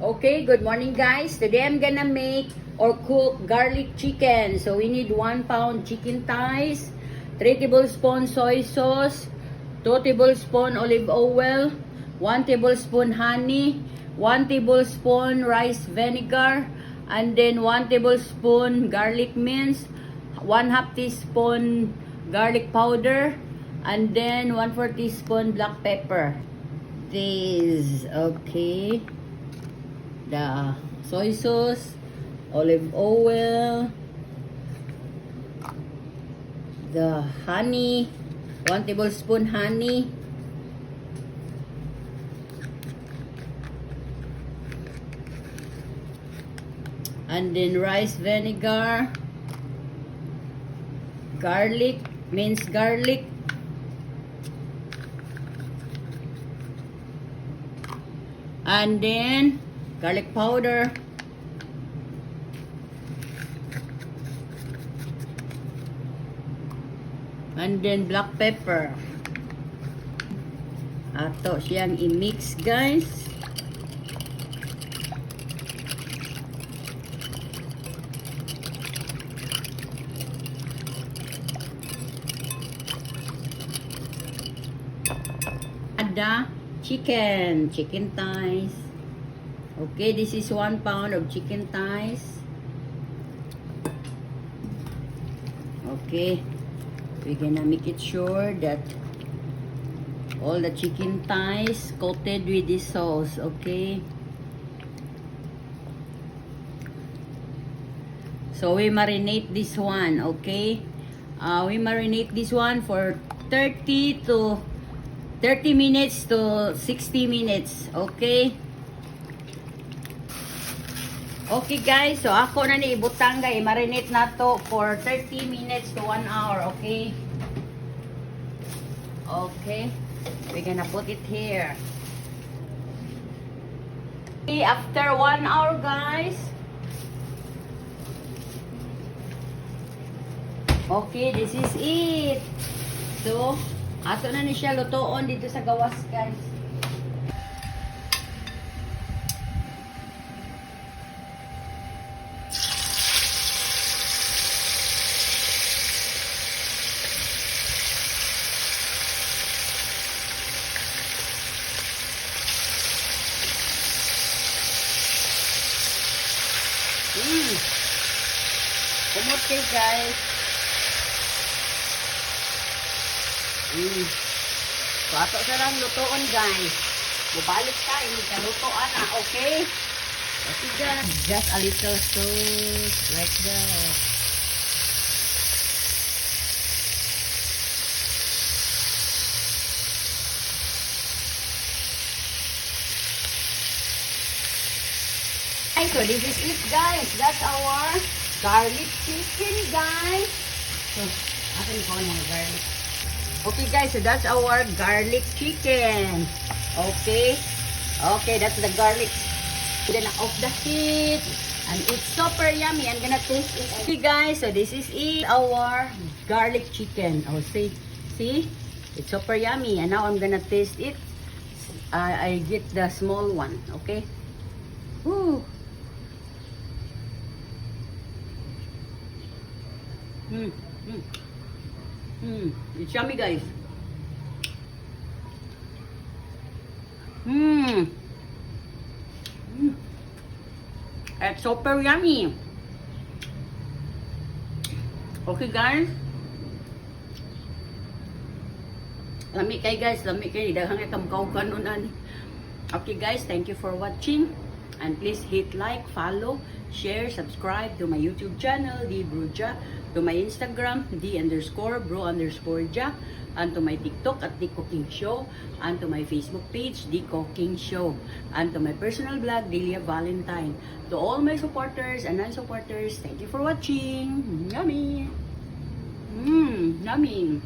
Okay, good morning guys. Today I'm gonna make or cook garlic chicken. So we need 1 pound chicken thighs, 3 tablespoon soy sauce, 2 tablespoon olive oil, 1 tablespoon honey, 1 tablespoon rice vinegar, and then 1 tablespoon garlic mince, 1/2 teaspoon garlic powder, and then 1/4 teaspoon black pepper. This, okay. The soy sauce, olive oil, the honey, 1 tablespoon honey, and then rice vinegar, garlic, minced garlic, and then garlic powder, and then black pepper. Ato siyang i-mix, guys. Ada chicken thighs. Okay, this is 1 pound of chicken thighs. Okay, we're gonna make it sure that all the chicken thighs coated with this sauce. Okay, so we marinate this one. Okay, we marinate this one for 30 minutes to 60 minutes. Okay. Okay guys, so ako na ni ibutang guys, marinate na to for 30 minutes to 1 hour, okay? Okay, we're gonna put it here. Okay, after 1 hour guys. Okay, this is it. So, ato na ni siya lutoon dito sa gawas guys. Kumot kayo guys. So ato sa lang lutoon guys. Bubalik tayo, hindi ka lutoan na, okay? Okay guys, just a little sauce like that. So this is it guys. That's our garlic chicken guys. So, akin ko ng garlic. Okay guys, so that's our garlic chicken. Okay. Okay, that's the garlic. Then off the heat. And it's super yummy. I'm gonna taste it. Okay guys, so this is it. Our garlic chicken. Oh, see? It's super yummy. And now I'm gonna taste it. I get the small one. Okay. Woo. It's yummy guys. It's super yummy. Okay guys. Lami kay guys, lami kay daghang kamkaw kanon. Okay guys, thank you for watching. And please hit like, follow, share, subscribe to my YouTube channel, D-Bruja, to my Instagram, D_bro_ja, and to my TikTok at The Cooking Show, and to my Facebook page, The Cooking Show, and to my personal blog, Delia Valentine. To all my supporters and non-supporters, thank you for watching. Yummy! Yummy!